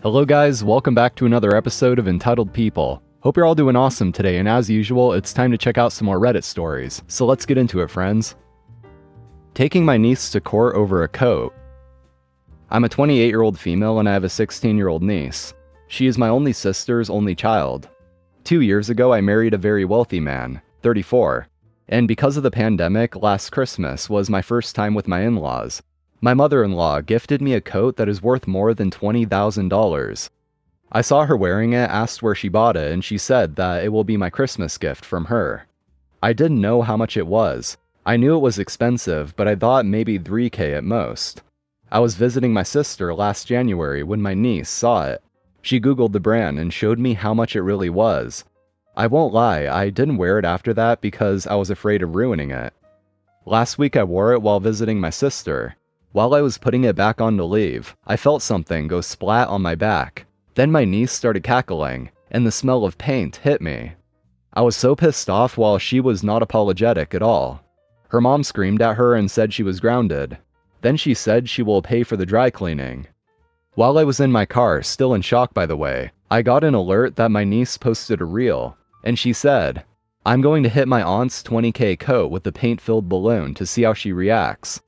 Hello guys, welcome back to another episode of Entitled People. Hope you're all doing awesome today, and as usual, it's time to check out some more Reddit stories. So let's get into it, friends. Taking my niece to court over a coat. I'm a 28-year-old female and I have a 16-year-old niece. She is my only sister's only child. 2 years ago, I married a very wealthy man, 34. And because of the pandemic, last Christmas was my first time with my in-laws. My mother-in-law gifted me a coat that is worth more than $20,000. I saw her wearing it, asked where she bought it, and she said that it will be my Christmas gift from her. I didn't know how much it was. I knew it was expensive, but I thought maybe $3,000 at most. I was visiting my sister last January when my niece saw it. She Googled the brand and showed me how much it really was. I won't lie, I didn't wear it after that because I was afraid of ruining it. Last week I wore it while visiting my sister. While I was putting it back on to leave, I felt something go splat on my back. Then my niece started cackling, and the smell of paint hit me. I was so pissed off while she was not apologetic at all. Her mom screamed at her and said she was grounded. Then she said she will pay for the dry cleaning. While I was in my car, still in shock by the way, I got an alert that my niece posted a reel, and she said, "I'm going to hit my aunt's $20,000 coat with the paint-filled balloon to see how she reacts."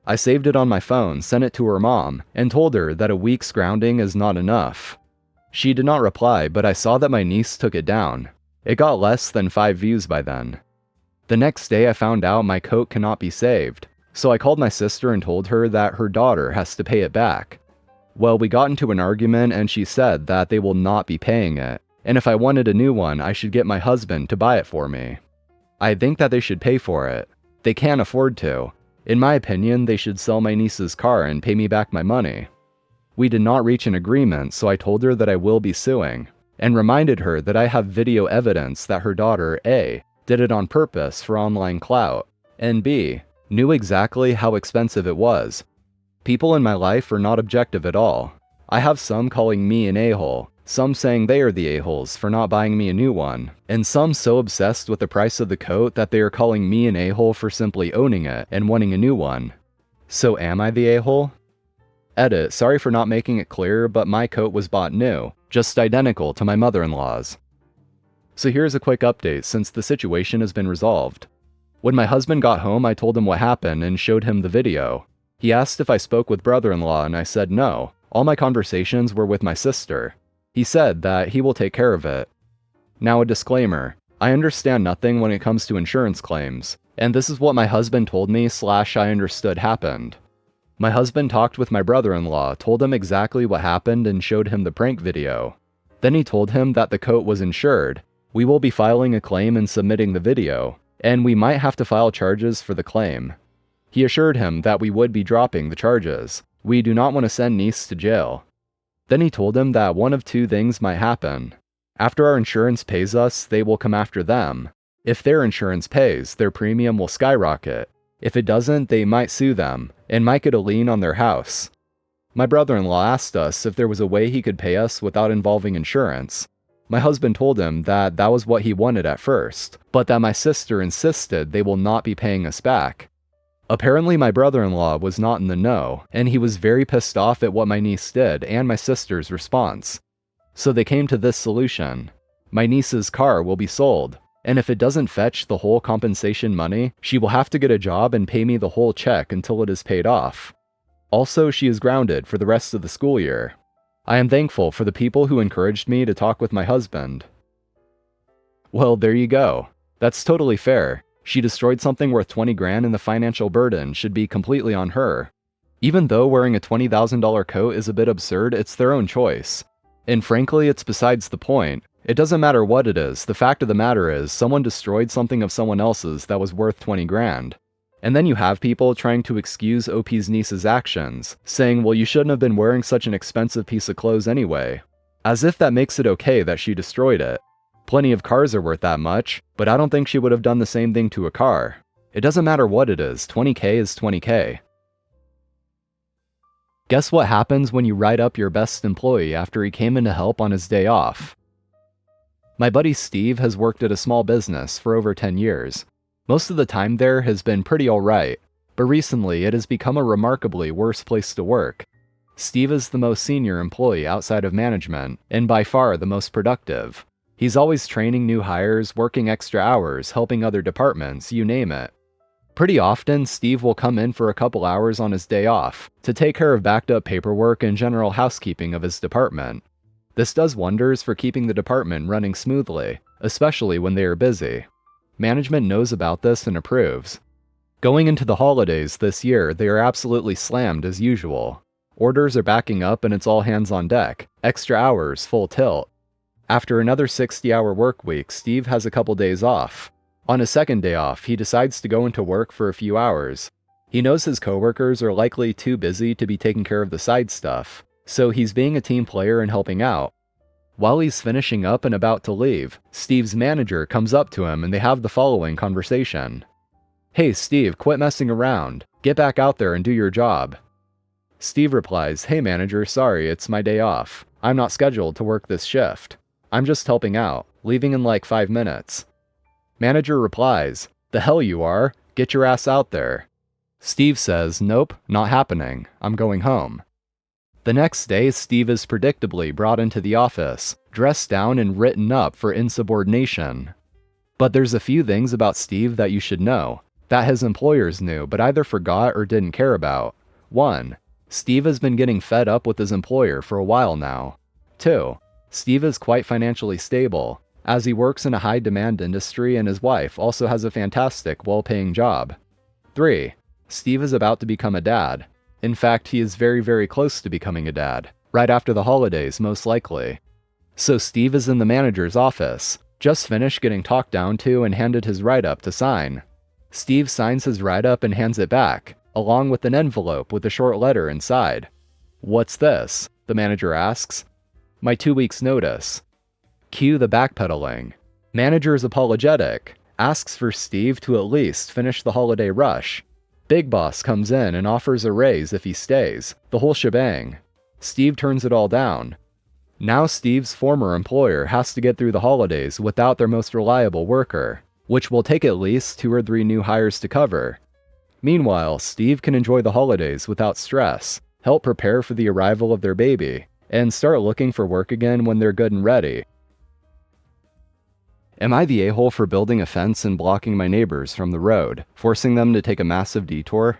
I saved it on my phone, sent it to her mom, and told her that a week's grounding is not enough. She did not reply, but I saw that my niece took it down. It got less than 5 views by then. The next day I found out my coat cannot be saved, so I called my sister and told her that her daughter has to pay it back. Well, we got into an argument and she said that they will not be paying it, and if I wanted a new one, I should get my husband to buy it for me. I think that they should pay for it. They can't afford to. In my opinion, they should sell my niece's car and pay me back my money. We did not reach an agreement, so I told her that I will be suing, and reminded her that I have video evidence that her daughter, A, did it on purpose for online clout, and B, knew exactly how expensive it was. People in my life are not objective at all. I have some calling me an a-hole, some saying they are the a-holes for not buying me a new one, and some so obsessed with the price of the coat that they are calling me an a-hole for simply owning it and wanting a new one. So am I the a-hole? Edit, sorry for not making it clear, but my coat was bought new, just identical to my mother-in-law's. So here's a quick update since the situation has been resolved. When my husband got home, I told him what happened and showed him the video. He asked if I spoke with brother-in-law and I said no. All my conversations were with my sister. He said that he will take care of it. Now a disclaimer, I understand nothing when it comes to insurance claims, and this is what my husband told me / I understood happened. My husband talked with my brother-in-law, told him exactly what happened and showed him the prank video. Then he told him that the coat was insured. We will be filing a claim and submitting the video, and we might have to file charges for the claim. He assured him that we would be dropping the charges. We do not want to send niece to jail. Then he told him that one of two things might happen. After our insurance pays us, they will come after them. If their insurance pays, their premium will skyrocket. If it doesn't, they might sue them, and might get a lien on their house. My brother-in-law asked us if there was a way he could pay us without involving insurance. My husband told him that that was what he wanted at first, but that my sister insisted they will not be paying us back. Apparently my brother-in-law was not in the know, and he was very pissed off at what my niece did and my sister's response. So they came to this solution. My niece's car will be sold, and if it doesn't fetch the whole compensation money, she will have to get a job and pay me the whole check until it is paid off. Also, she is grounded for the rest of the school year. I am thankful for the people who encouraged me to talk with my husband. Well, there you go. That's totally fair. She destroyed something worth 20 grand and the financial burden should be completely on her. Even though wearing a $20,000 coat is a bit absurd, it's their own choice. And frankly, it's besides the point. It doesn't matter what it is, the fact of the matter is someone destroyed something of someone else's that was worth 20 grand. And then you have people trying to excuse OP's niece's actions, saying, well, you shouldn't have been wearing such an expensive piece of clothes anyway. As if that makes it okay that she destroyed it. Plenty of cars are worth that much, but I don't think she would have done the same thing to a car. It doesn't matter what it is, $20,000 is $20,000. Guess what happens when you write up your best employee after he came in to help on his day off? My buddy Steve has worked at a small business for over 10 years. Most of the time there has been pretty alright, but recently it has become a remarkably worse place to work. Steve is the most senior employee outside of management, and by far the most productive. He's always training new hires, working extra hours, helping other departments, you name it. Pretty often, Steve will come in for a couple hours on his day off to take care of backed up paperwork and general housekeeping of his department. This does wonders for keeping the department running smoothly, especially when they are busy. Management knows about this and approves. Going into the holidays this year, they are absolutely slammed as usual. Orders are backing up and it's all hands on deck, extra hours, full tilt. After another 60-hour work week, Steve has a couple days off. On his second day off, he decides to go into work for a few hours. He knows his coworkers are likely too busy to be taking care of the side stuff, so he's being a team player and helping out. While he's finishing up and about to leave, Steve's manager comes up to him and they have the following conversation. "Hey Steve, quit messing around. Get back out there and do your job." Steve replies, "Hey manager, sorry, it's my day off. I'm not scheduled to work this shift. I'm just helping out, leaving in like 5 minutes. Manager replies, "The hell you are. Get your ass out there." Steve says, "Nope, not happening. I'm going home." The next day, Steve is predictably brought into the office, dressed down and written up for insubordination. But there's a few things about Steve that you should know, that his employers knew but either forgot or didn't care about. 1. Steve has been getting fed up with his employer for a while now. 2. Steve is quite financially stable, as he works in a high-demand industry and his wife also has a fantastic, well-paying job. 3. Steve is about to become a dad. In fact, he is very, very close to becoming a dad, right after the holidays most likely. So Steve is in the manager's office, just finished getting talked down to and handed his write-up to sign. Steve signs his write-up and hands it back, along with an envelope with a short letter inside. "What's this?" the manager asks. "My 2 weeks' notice." Cue the backpedaling. Manager is apologetic, asks for Steve to at least finish the holiday rush. Big boss comes in and offers a raise if he stays, the whole shebang. Steve turns it all down. Now Steve's former employer has to get through the holidays without their most reliable worker, which will take at least 2 or 3 new hires to cover. Meanwhile, Steve can enjoy the holidays without stress, help prepare for the arrival of their baby, and start looking for work again when they're good and ready. Am I the a-hole for building a fence and blocking my neighbors from the road, forcing them to take a massive detour?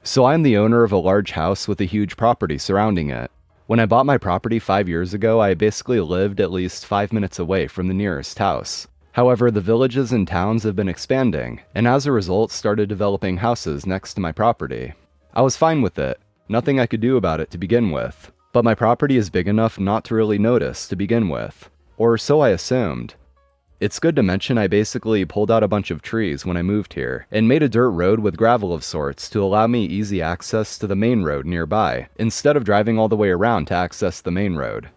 So I'm the owner of a large house with a huge property surrounding it. When I bought my property 5 years ago, I basically lived at least 5 minutes away from the nearest house. However, the villages and towns have been expanding, and as a result started developing houses next to my property. I was fine with it, nothing I could do about it to begin with, but my property is big enough not to really notice to begin with, or so I assumed. It's good to mention I basically pulled out a bunch of trees when I moved here, and made a dirt road with gravel of sorts to allow me easy access to the main road nearby, instead of driving all the way around to access the main road.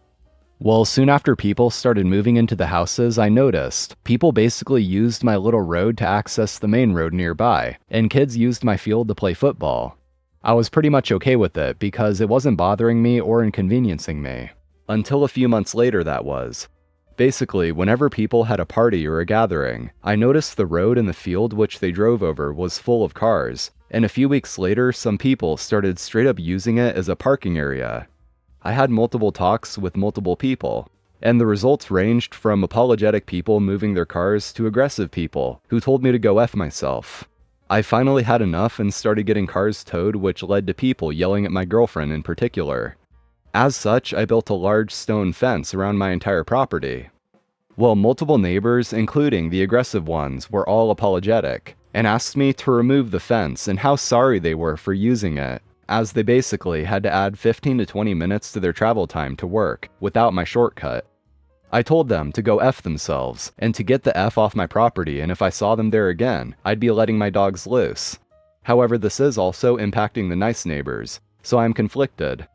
Well, soon after people started moving into the houses, I noticed people basically used my little road to access the main road nearby, and kids used my field to play football. I was pretty much okay with it because it wasn't bothering me or inconveniencing me. Until a few months later, that was. Basically, whenever people had a party or a gathering, I noticed the road and the field which they drove over was full of cars, and a few weeks later some people started straight up using it as a parking area. I had multiple talks with multiple people, and the results ranged from apologetic people moving their cars to aggressive people who told me to go F myself. I finally had enough and started getting cars towed, which led to people yelling at my girlfriend in particular. As such, I built a large stone fence around my entire property. Well, multiple neighbors, including the aggressive ones, were all apologetic, and asked me to remove the fence and how sorry they were for using it, as they basically had to add 15 to 20 minutes to their travel time to work, without my shortcut. I told them to go F themselves, and to get the F off my property, and if I saw them there again, I'd be letting my dogs loose. However, this is also impacting the nice neighbors, so I'm conflicted.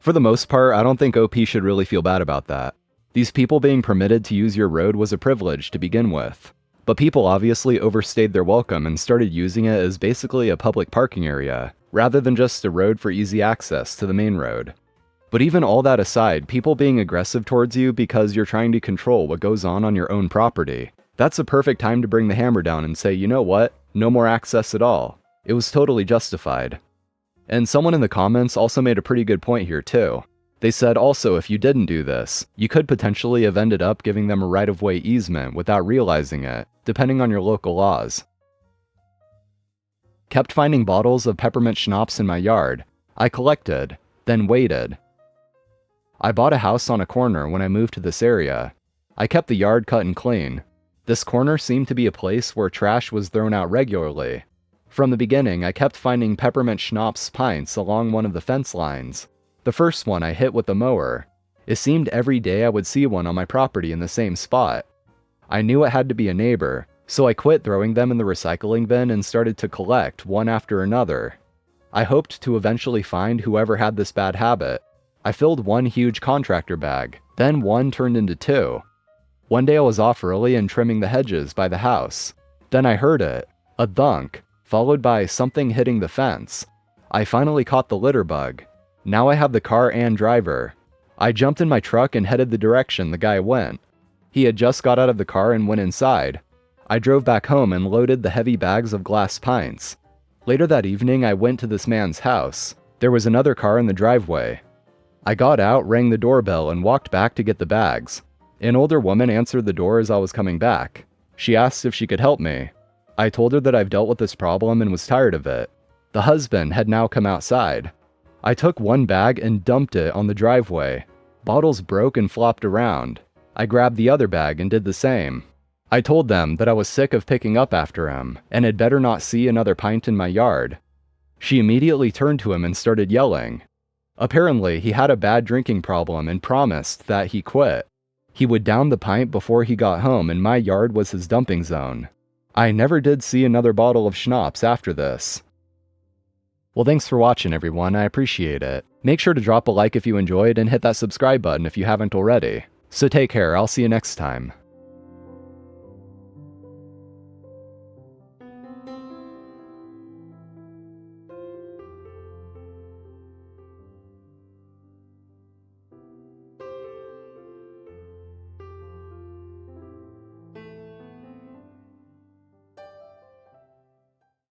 For the most part, I don't think OP should really feel bad about that. These people being permitted to use your road was a privilege to begin with. But people obviously overstayed their welcome and started using it as basically a public parking area, rather than just a road for easy access to the main road. But even all that aside, people being aggressive towards you because you're trying to control what goes on your own property, that's a perfect time to bring the hammer down and say, you know what, no more access at all. It was totally justified. And someone in the comments also made a pretty good point here too. They said also if you didn't do this, you could potentially have ended up giving them a right-of-way easement without realizing it, depending on your local laws. Kept finding bottles of peppermint schnapps in my yard. I collected, then waited. I bought a house on a corner when I moved to this area. I kept the yard cut and clean. This corner seemed to be a place where trash was thrown out regularly. From the beginning, I kept finding peppermint schnapps pints along one of the fence lines. The first one I hit with a mower. It seemed every day I would see one on my property in the same spot. I knew it had to be a neighbor, so I quit throwing them in the recycling bin and started to collect one after another. I hoped to eventually find whoever had this bad habit. I filled one huge contractor bag, then one turned into two. One day I was off early and trimming the hedges by the house. Then I heard it, a thunk, followed by something hitting the fence. I finally caught the litter bug. Now I have the car and driver. I jumped in my truck and headed the direction the guy went. He had just got out of the car and went inside. I drove back home and loaded the heavy bags of glass pints. Later that evening, I went to this man's house. There was another car in the driveway. I got out, rang the doorbell, and walked back to get the bags. An older woman answered the door as I was coming back. She asked if she could help me. I told her that I've dealt with this problem and was tired of it. The husband had now come outside. I took one bag and dumped it on the driveway. Bottles broke and flopped around. I grabbed the other bag and did the same. I told them that I was sick of picking up after him, and had better not see another pint in my yard. She immediately turned to him and started yelling. Apparently, he had a bad drinking problem and promised that he quit. He would down the pint before he got home, and my yard was his dumping zone. I never did see another bottle of schnapps after this. Well, thanks for watching, everyone. I appreciate it. Make sure to drop a like if you enjoyed and hit that subscribe button if you haven't already. So take care. I'll see you next time.